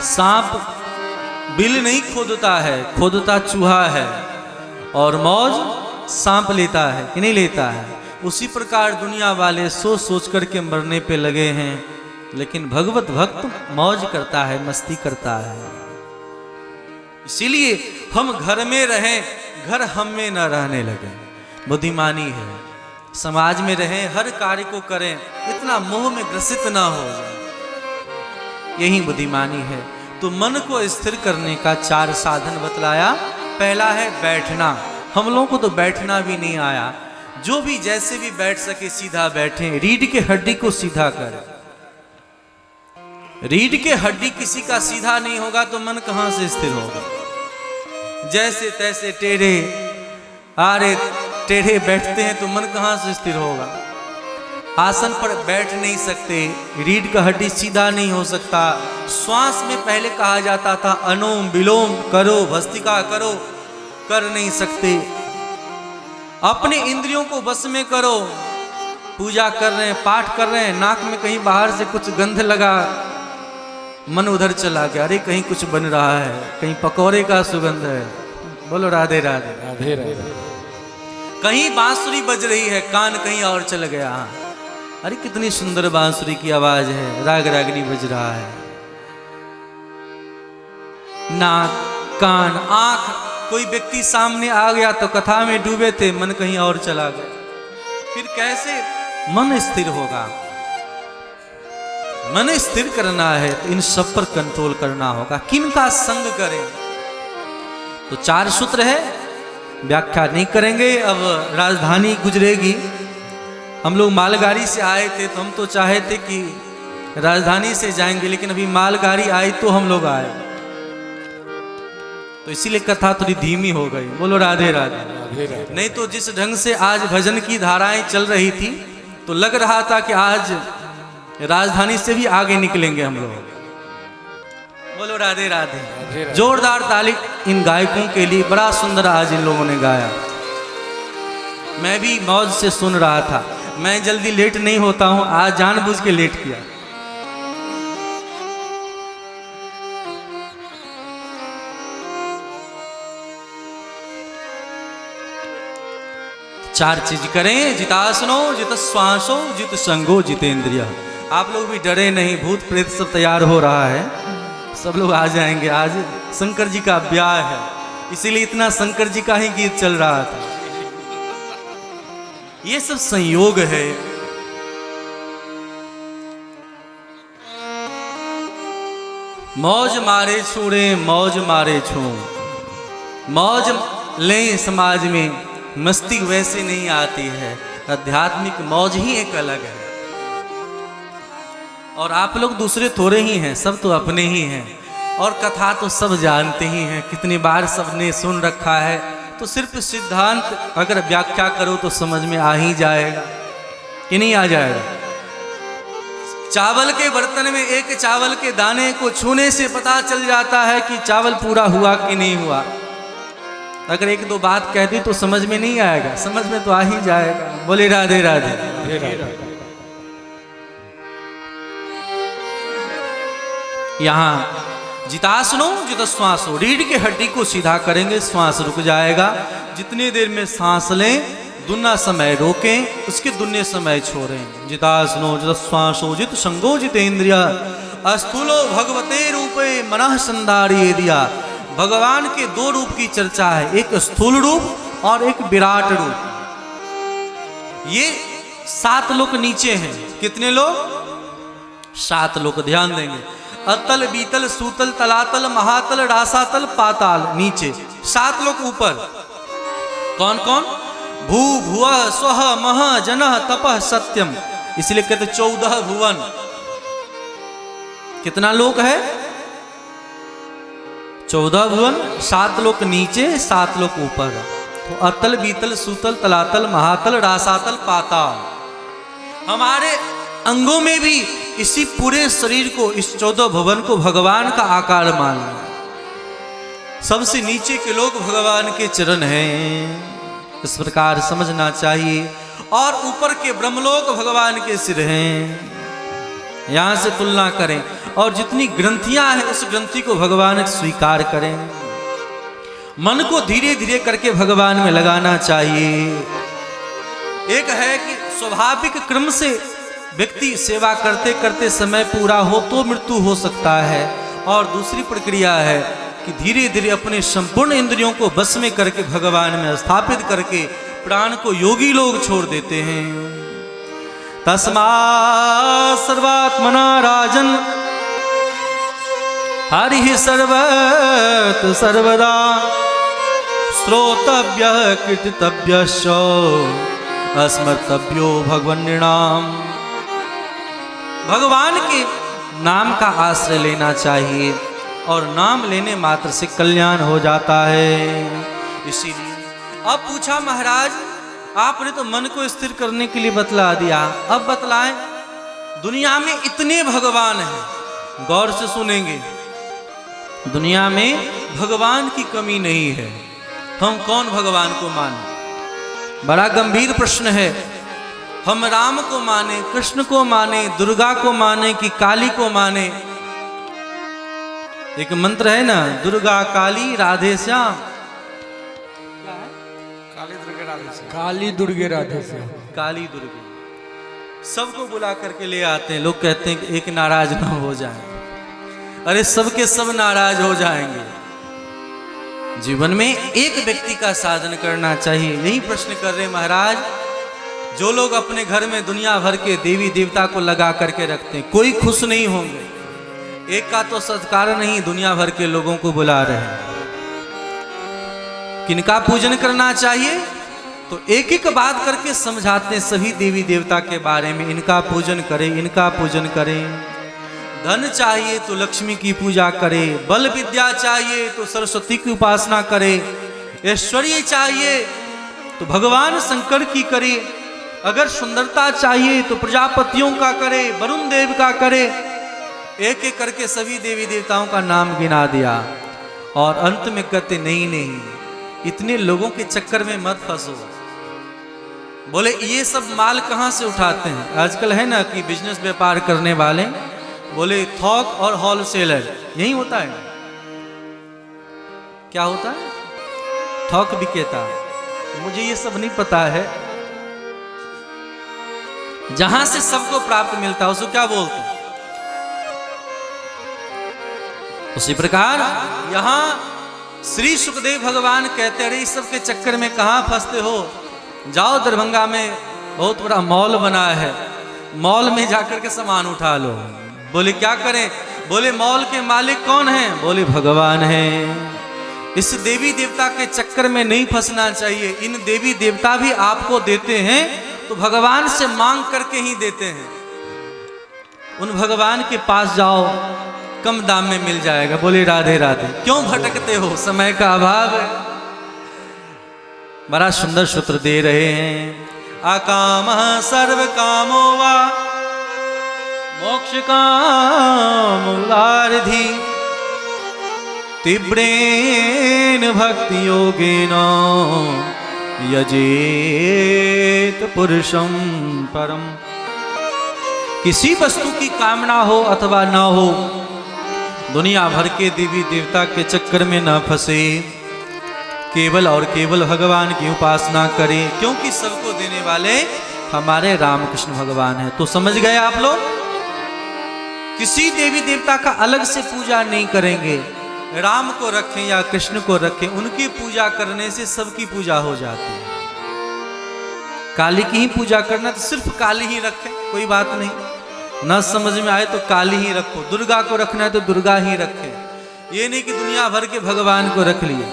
सांप बिल नहीं खोदता है, खोदता चूहा है, और मौज सांप लेता है कि नहीं लेता है। उसी प्रकार दुनिया वाले सोच सोच करके मरने पे लगे हैं, लेकिन भगवत भक्त मौज करता है, मस्ती करता है। इसीलिए हम घर में रहें, घर हम में न रहने लगे, बुद्धिमानी है। समाज में रहें, हर कार्य को करें, इतना मोह में ग्रसित ना हो जाए, यही बुद्धिमानी है। तो मन को स्थिर करने का 4 साधन बतलाया। पहला है बैठना। हम लोगों को तो बैठना भी नहीं आया, जो भी जैसे भी बैठ सके सीधा बैठे। रीढ़ के हड्डी को सीधा करें। रीढ़ के हड्डी किसी का सीधा नहीं होगा तो मन कहां से स्थिर होगा। जैसे तैसे टेढ़े आरे टेढ़े बैठते हैं तो मन कहां से स्थिर होगा। आसन पर बैठ नहीं सकते, रीढ़ का हड्डी सीधा नहीं हो सकता। श्वास में पहले कहा जाता था अनुलोम विलोम करो, भस्त्रिका करो, कर नहीं सकते। अपने इंद्रियों को बस में करो। पूजा कर रहे हैं, पाठ कर रहे हैं, नाक में कहीं बाहर से कुछ गंध लगा, मन उधर चला गया, अरे कहीं कुछ बन रहा है, कहीं पकौड़े का सुगंध है, बोलो राधे राधे राधे राधे। कहीं बांसुरी बज रही है, कान कहीं और चल गया, अरे कितनी सुंदर बांसुरी की आवाज है, राग रागनी बज रहा है। नाक, कान, आंख, कोई व्यक्ति सामने आ गया तो कथा में डूबे थे, मन कहीं और चला गया। फिर कैसे मन स्थिर होगा। मन स्थिर करना है तो इन सब पर कंट्रोल करना होगा। किनका संग करें, तो 4 सूत्र है, व्याख्या नहीं करेंगे। अब राजधानी गुजरेगी। हम लोग मालगाड़ी से आए थे तो हम तो चाहे थे कि राजधानी से जाएंगे, लेकिन अभी मालगाड़ी आई तो हम लोग आए, तो इसीलिए कथा थोड़ी धीमी हो गई। बोलो राधे राधे। नहीं तो जिस ढंग से आज भजन की धाराएं चल रही थी तो लग रहा था कि आज राजधानी से भी आगे निकलेंगे हम लोग। बोलो राधे राधे। जोरदार ताली इन गायकों के लिए। बड़ा सुंदर आज इन लोगों ने गाया। मैं भी मौज से सुन रहा था। मैं जल्दी लेट नहीं होता हूं, आज जानबूझ के लेट किया। चार चीज करें, जितासनो, जित श्वासो, जित संगो, जितेंद्रिय। आप लोग भी डरे नहीं, भूत प्रेत सब तैयार हो रहा है, सब लोग आ जाएंगे। आज शंकर जी का ब्याह है, इसीलिए इतना शंकर जी का ही गीत चल रहा था। ये सब संयोग है। मौज मारे छूड़े, मौज मारे छू, मौज लें समाज में, मस्ती वैसे नहीं आती है। आध्यात्मिक मौज ही एक अलग है। और आप लोग दूसरे थोड़े ही हैं, सब तो अपने ही हैं। और कथा तो सब जानते ही हैं, कितनी बार सबने सुन रखा है। तो सिर्फ सिद्धांत अगर व्याख्या करो तो समझ में आ ही जाएगा कि नहीं आ जाएगा। चावल के बर्तन में एक चावल के दाने को छूने से पता चल जाता है कि चावल पूरा हुआ कि नहीं हुआ। अगर 1-2 बात कह दी तो समझ में नहीं आएगा, समझ में तो आ ही जाएगा। बोले राधे राधे। यहां जितासनो, जित श्वासो, रीढ़ के हड्डी को सीधा करेंगे, श्वास रुक जाएगा। जितनी देर में सांस लें, दुना समय रोकें, उसके दुन्ने समय छोड़ें। जितासनो, जित श्वासो, जित संगो, जितेंद्रिय। अस्थूलो भगवते रूपे मनः संधारिये दिया। भगवान के 2 रूप की चर्चा है, एक स्थूल रूप और एक विराट रूप। ये 7 लोक नीचे हैं। कितने लोग? 7 लोक। ध्यान देंगे। अतल, बीतल, सूतल, तलातल, महातल, रासातल, पाताल नीचे, 7 लोग ऊपर। कौन कौन? भू, भुवः, स्वः, महः, जनः, तपः, सत्यम। इसलिए कहते 14 भुवन। कितना लोक है? 14 भुवन। 7 लोक नीचे, 7 लोक ऊपर। तो अतल, बीतल, सूतल, तलातल, महातल, रासातल, पाताल। हमारे अंगों में भी इसी पूरे शरीर को, इस 14 भुवन को भगवान का आकार मानना। सबसे नीचे के लोग भगवान के चरण हैं, इस प्रकार समझना चाहिए। और ऊपर के ब्रह्मलोक भगवान के सिर हैं। यहां से तुलना करें। और जितनी ग्रंथियां हैं उस ग्रंथि को भगवान स्वीकार करें। मन को धीरे धीरे करके भगवान में लगाना चाहिए। एक है कि स्वाभाविक क्रम से व्यक्ति सेवा करते करते समय पूरा हो तो मृत्यु हो सकता है, और दूसरी प्रक्रिया है कि धीरे धीरे अपने संपूर्ण इंद्रियों को बस में करके भगवान में स्थापित करके प्राण को योगी लोग छोड़ देते हैं। तस्मात् सर्वात्मना राजन हरि सर्वत सर्वदा श्रोतव्य कीर्तितव्य स्मर्तव्यो भगवन्नाम। भगवान के नाम का आश्रय लेना चाहिए और नाम लेने मात्र से कल्याण हो जाता है। इसीलिए अब पूछा महाराज आपने तो मन को स्थिर करने के लिए बतला दिया, अब बतलाएं दुनिया में इतने भगवान हैं, गौर से सुनेंगे, दुनिया में भगवान की कमी नहीं है, हम कौन भगवान को माने? बड़ा गंभीर प्रश्न है। हम राम को माने, कृष्ण को माने, दुर्गा को माने कि काली को माने? एक मंत्र है ना, दुर्गा काली राधे श्याम। काली दुर्गे राधे श्याम, काली दुर्गे राधे श्याम। काली दुर्गे सबको बुला करके ले आते हैं। लोग कहते हैं कि एक नाराज ना हो जाए, अरे सबके सब नाराज हो जाएंगे। जीवन में एक व्यक्ति का साधन करना चाहिए। यही प्रश्न कर रहे महाराज, जो लोग अपने घर में दुनिया भर के देवी देवता को लगा करके रखते हैं, कोई खुश नहीं होंगे। एक का तो सत्कार नहीं, दुनिया भर के लोगों को बुला रहे हैं। किनका पूजन करना चाहिए? तो एक एक बात करके समझाते हैं सभी देवी देवता के बारे में। इनका पूजन करें, इनका पूजन करें। धन चाहिए तो लक्ष्मी की पूजा करे, बल विद्या चाहिए तो सरस्वती की उपासना करे, ऐश्वर्य चाहिए तो भगवान शंकर की करे, अगर सुंदरता चाहिए तो प्रजापतियों का करे, वरुण देव का करे। एक एक करके सभी देवी देवताओं का नाम गिना दिया और अंत में कहते नहीं नहीं, इतने लोगों के चक्कर में मत फंसो। बोले ये सब माल कहाँ से उठाते हैं? आजकल है ना कि बिजनेस व्यापार करने वाले बोले थोक और होलसेलर, यही होता है। क्या होता है? थोक विक्रेता। मुझे ये सब नहीं पता है। जहां से सबको प्राप्त मिलता है उसको क्या बोलते हैं? उसी प्रकार यहां श्री सुखदेव भगवान कहते रहे इस सब के चक्कर में कहां फंसते हो? जाओ दरभंगा में बहुत बड़ा मॉल बना है, मॉल में जाकर के सामान उठा लो। बोले क्या करें? बोले मॉल के मालिक कौन हैं? बोले भगवान हैं। इस देवी देवता के चक्कर में नहीं फंसना चाहिए। इन देवी देवता भी आपको देते हैं तो भगवान से मांग करके ही देते हैं। उन भगवान के पास जाओ, कम दाम में मिल जाएगा। बोले राधे राधे। क्यों भटकते हो? समय का अभाव है। बड़ा सुंदर सूत्र दे रहे हैं। अकामः सर्व कामो वा मोक्ष कामोदारधि तीव्रेण भक्ति योगेन यजेत पुरुषम परम। किसी वस्तु की कामना हो अथवा न हो, दुनिया भर के देवी देवता के चक्कर में न फंसे, केवल और केवल भगवान की उपासना करें, क्योंकि सबको देने वाले हमारे रामकृष्ण भगवान हैं। तो समझ गए आप लोग? किसी देवी देवता का अलग से पूजा नहीं करेंगे। राम को रखें या कृष्ण को रखें, उनकी पूजा करने से सबकी पूजा हो जाती है। काली की ही पूजा करना तो सिर्फ काली ही रखें, कोई बात नहीं। न समझ में आए तो काली ही रखो। दुर्गा को रखना है तो दुर्गा ही रखें। ये नहीं कि दुनिया भर के भगवान को रख लिए।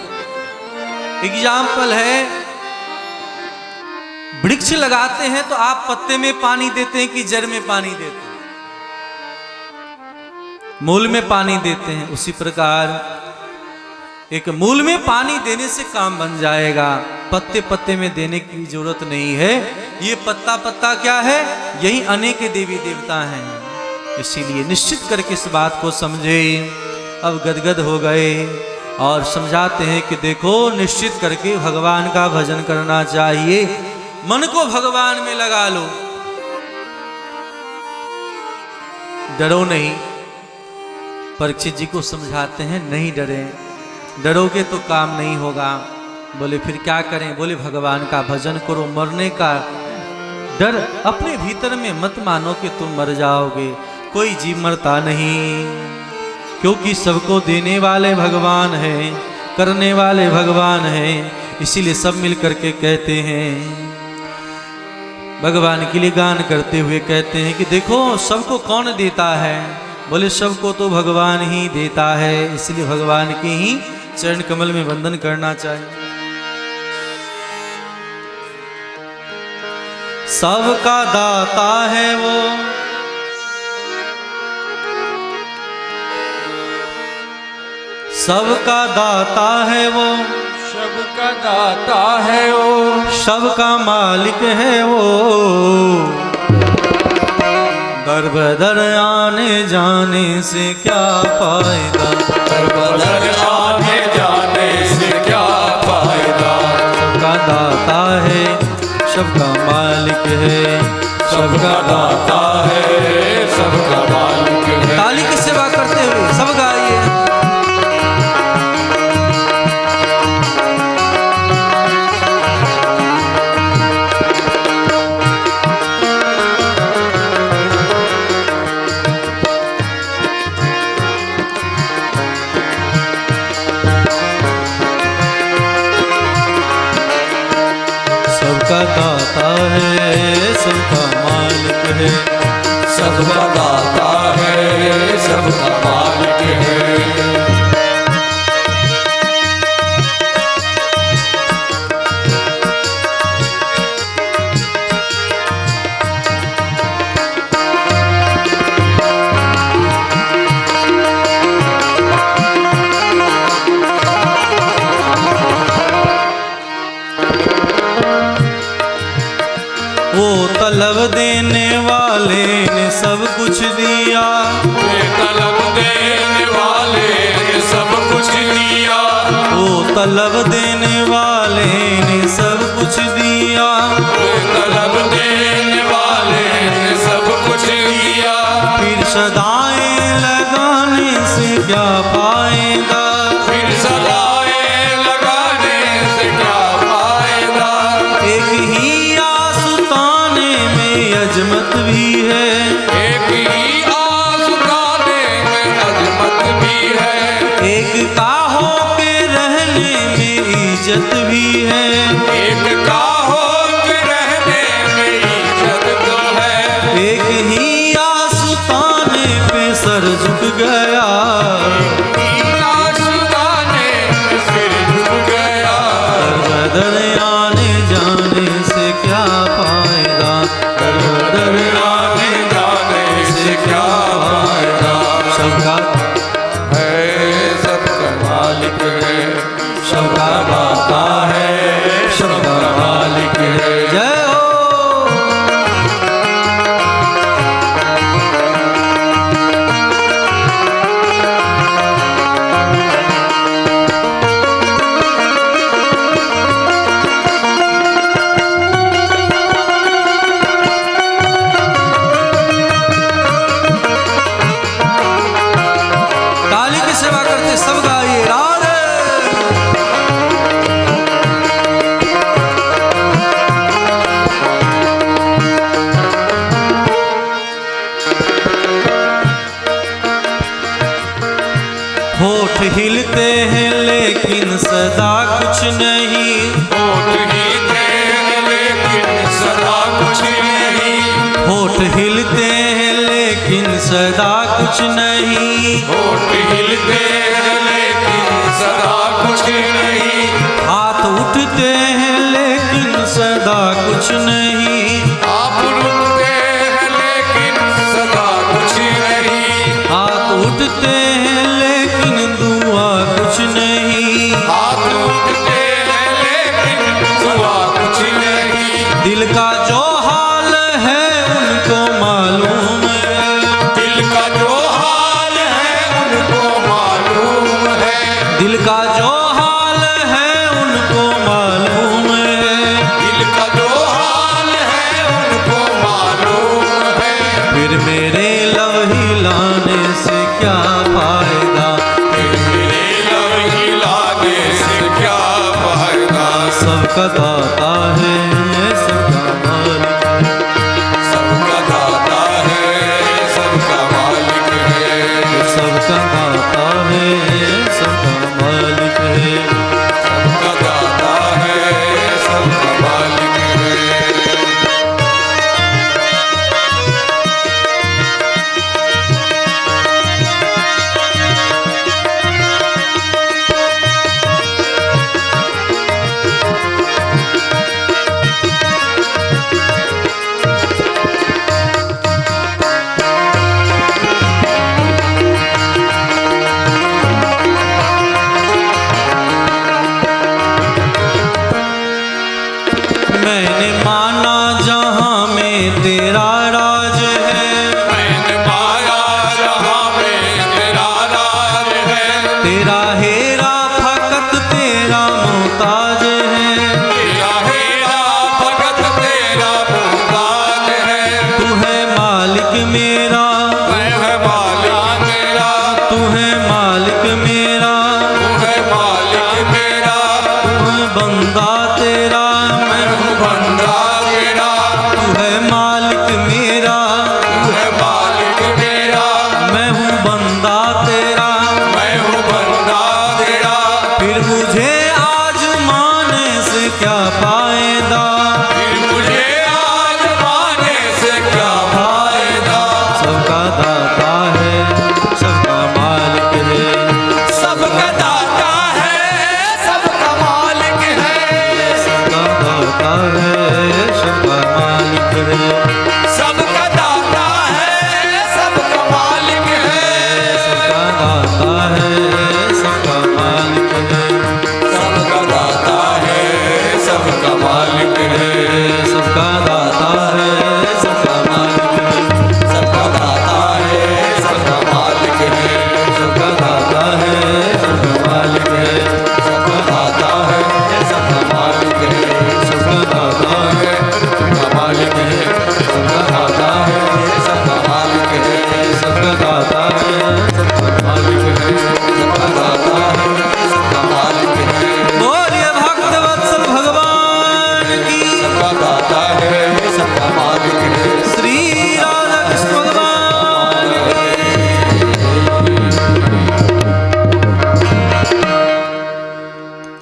एग्जाम्पल है, वृक्ष लगाते हैं तो आप पत्ते में पानी देते हैं कि जड़ में पानी देते हैं? मूल में पानी देते हैं। उसी प्रकार एक मूल में पानी देने से काम बन जाएगा, पत्ते पत्ते में देने की जरूरत नहीं है। ये पत्ता पत्ता क्या है? यही अनेक देवी देवता हैं। इसीलिए निश्चित करके इस बात को समझे। अब गदगद हो गए और समझाते हैं कि देखो, निश्चित करके भगवान का भजन करना चाहिए। मन को भगवान में लगा लो, डरो नहीं। परीक्षित जी को समझाते हैं, नहीं डरे, डरोगे तो काम नहीं होगा। बोले फिर क्या करें? बोले भगवान का भजन करो, मरने का डर अपने भीतर में मत मानो कि तुम मर जाओगे, कोई जीव मरता नहीं, क्योंकि सबको देने वाले भगवान हैं, करने वाले भगवान हैं। इसीलिए सब मिल करके कहते हैं, भगवान के लिए गान करते हुए कहते हैं कि देखो सबको कौन देता है? बोले सबको तो भगवान ही देता है, इसलिए भगवान के ही चरण कमल में वंदन करना चाहिए। सबका दाता है वो, सबका दाता है वो, सबका दाता है वो, सबका मालिक है वो। दर बदर आने जाने से क्या फायदा, दर बदर आने जाने से क्या फायदा। सबका दाता है, सबका मालिक है, सबका दाता है, सबका मालिक है। ताली की सेवा करते हुए सब गाइए। सबका दाता है, सबका मालिक है, सबका दाता है, सबका मालिक है। वो तलब देने वाले ने सब कुछ दिया, वे तलब देने वाले ने सब कुछ दिया, वो तलब देने वाले ने सब कुछ दिया। वे तलब देने वाले ने सब कुछ दिया। फिर सदाएं लगाने से क्या फायदा, फिर सदाएं लगाने से क्या फायदा। एक ही आसुताने में अजमत भी है, एक ही आसुताने में अजमत भी है। एक का हो के रहने में इज्जत भी है, एक का हो के रहने में इज्जत तो है। एक ही आसुताने पे सर झुक गया, आसुताने में सिर झुक गया। बदर आने जाने से क्या फायदा, बदर आने जाने से क्या फायदा। सबका है सबका मालिक है, सबका दाता है, सबका मालिक है। जय हो। ताली की सेवा करते सब गाइए राधे। होठ हिलते हैं लेकिन सदा कुछ नहीं, होठ हिलते हैं लेकिन सदा कुछ नहीं। होठ हिलते हैं लेकिन सदा कुछ नहीं। होठ हिलते हैं लेकिन सदा कुछ नहीं। हाथ उठते हैं लेकिन सदा कुछ नहीं। आप रुकते हैं लेकिन सदा कुछ नहीं। हाथ उठते हैं लेकिन दुआ कुछ नहीं। हाथ उठते हैं लेकिन दुआ कुछ नहीं। दिल का जो हाल है उनको मालूम है, दिल का जो हाल है उनको मालूम है। दिल का जो हाल है उनको मालूम है। दिल का जो हाल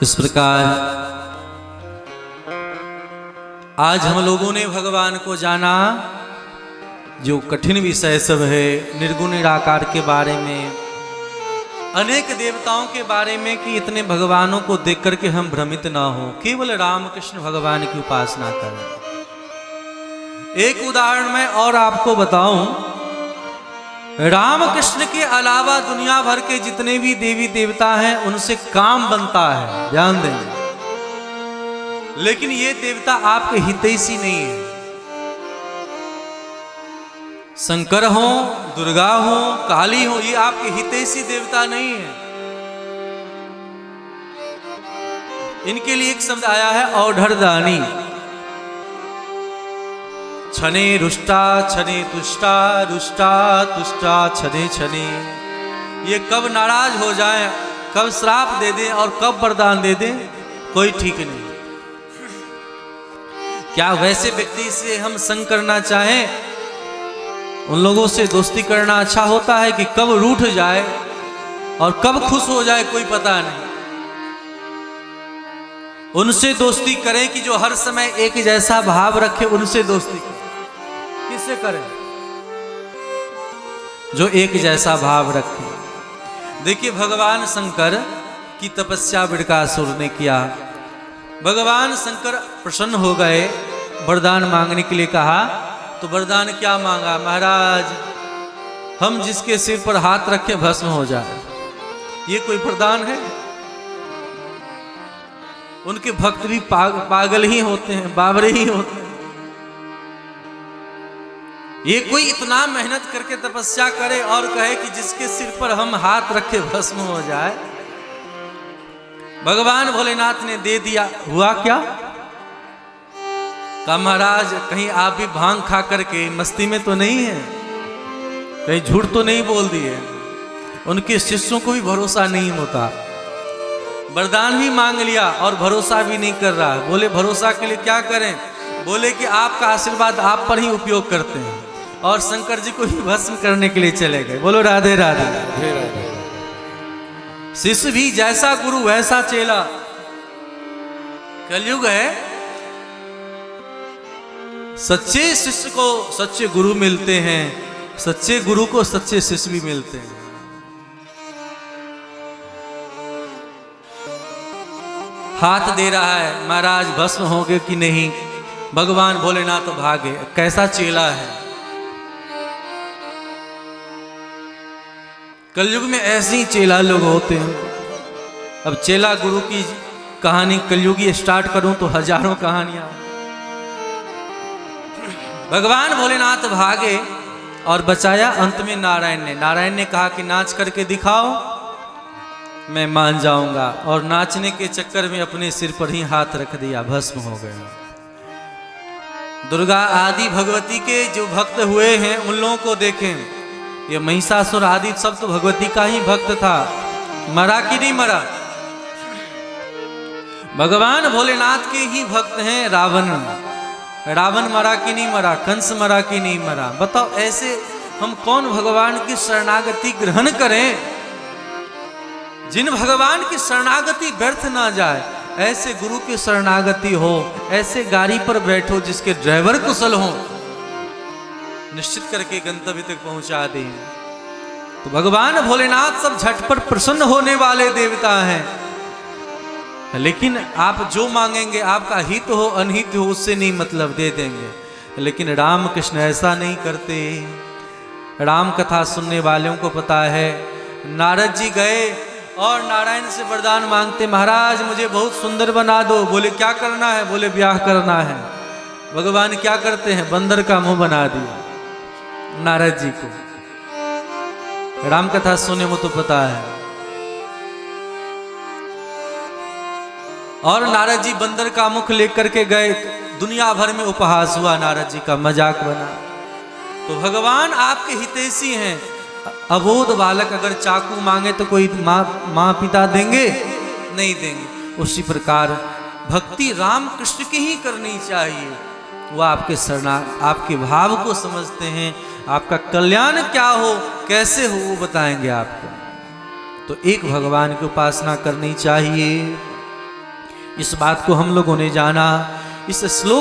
इस प्रकार आज हम लोगों ने भगवान को जाना, जो कठिन विषय सब है, निर्गुण निराकार के बारे में, अनेक देवताओं के बारे में, कि इतने भगवानों को देख करके हम भ्रमित ना हो, केवल राम कृष्ण भगवान की उपासना करें। एक उदाहरण मैं और आपको बताऊं, राम कृष्ण के अलावा दुनिया भर के जितने भी देवी देवता हैं उनसे काम बनता है, ध्यान दें, लेकिन ये देवता आपके हितैषी नहीं है। शंकर हो, दुर्गा हो, काली हो, ये आपके हितैषी देवता नहीं है। इनके लिए एक शब्द आया है औढ़रदानी, छने रुष्टा छने तुष्टा, रुष्टा तुष्टा छने छने। ये कब नाराज हो जाए, कब श्राप दे दे और कब वरदान दे दे, कोई ठीक नहीं। क्या वैसे व्यक्ति से हम संग करना चाहें, उन लोगों से दोस्ती करना अच्छा होता है कि कब रूठ जाए और कब खुश हो जाए, कोई पता नहीं। उनसे दोस्ती करें कि जो हर समय एक जैसा भाव रखे, उनसे दोस्ती करें। किससे करें? जो एक जैसा भाव रखे। देखिए, भगवान शंकर की तपस्या बृकासुर ने किया। भगवान शंकर प्रसन्न हो गए, वरदान मांगने के लिए कहा। तो वरदान क्या मांगा? महाराज, हम जिसके सिर पर हाथ रखे भस्म हो जाए। ये कोई वरदान है? उनके भक्त भी पागल ही होते हैं, बावरे ही होते हैं। ये कोई इतना मेहनत करके तपस्या करे और कहे कि जिसके सिर पर हम हाथ रखे भस्म हो जाए। भगवान भोलेनाथ ने दे दिया। हुआ क्या? कहा, महाराज, कहीं आप भी भांग खा करके मस्ती में तो नहीं है, कहीं झूठ तो नहीं बोल दिए? उनके शिष्यों को भी भरोसा नहीं होता। वरदान भी मांग लिया और भरोसा भी नहीं कर रहा। बोले, भरोसा के लिए क्या करें? बोले कि आपका आशीर्वाद आप पर ही उपयोग करते हैं, और शंकर जी को ही भस्म करने के लिए चले गए। बोलो राधे राधे। राधे राधे। शिष्य भी जैसा गुरु वैसा चेला। कलयुग है, सच्चे शिष्य को सच्चे गुरु मिलते हैं, सच्चे गुरु को सच्चे शिष्य भी मिलते हैं। हाथ दे रहा है, महाराज भस्म हो गए कि नहीं? भगवान भोलेनाथ तो भागे। कैसा चेला है! कलयुग में ऐसे ही चेला लोग होते हैं। अब चेला गुरु की कहानी कलयुगी स्टार्ट करूं तो हजारों कहानियां। भगवान भोलेनाथ भागे और बचाया अंत में नारायण ने कहा कि नाच करके दिखाओ, मैं मान जाऊंगा। और नाचने के चक्कर में अपने सिर पर ही हाथ रख दिया, भस्म हो गया। दुर्गा आदि भगवती के जो भक्त हुए हैं उन लोगों को देखें। ये महिषासुर आदि सब तो भगवती का ही भक्त था। मरा कि नहीं मरा? भगवान भोलेनाथ के ही भक्त हैं रावण। रावण मरा कि नहीं मरा? कंस मरा कि नहीं मरा? बताओ, ऐसे हम कौन भगवान की शरणागति ग्रहण करें जिन भगवान की शरणागति व्यर्थ ना जाए। ऐसे गुरु की शरणागति हो, ऐसे गाड़ी पर बैठो जिसके ड्राइवर कुशल हो, निश्चित करके गंतव्य तक पहुंचा दे। तो भगवान भोलेनाथ सब झटपट प्रसन्न होने वाले देवता हैं। लेकिन आप जो मांगेंगे, आपका हित हो अनहित हो, उससे नहीं मतलब, दे देंगे। लेकिन राम कृष्ण ऐसा नहीं करते। राम कथा सुनने वालों को पता है, नारद जी गए और नारायण से वरदान मांगते, महाराज मुझे बहुत सुंदर बना दो। बोले, क्या करना है? बोले, ब्याह करना है। भगवान क्या करते हैं? बंदर का मुंह बना दिया नारद जी को। राम कथा सुनने में तो पता है। और नारद जी बंदर का मुख लेकर के गए। दुनिया भर में उपहास हुआ, नारद जी का मजाक बना। तो भगवान आपके हितैषी हैं। अबोध बालक अगर चाकू मांगे तो कोई माँ पिता देंगे? नहीं देंगे। उसी प्रकार भक्ति राम कृष्ण की ही करनी चाहिए। वो आपके भाव को समझते हैं, आपका कल्याण क्या हो, कैसे हो, वो बताएंगे आपको। तो एक भगवान की उपासना करनी चाहिए। इस बात को हम लोगों ने जाना। इस श्लोक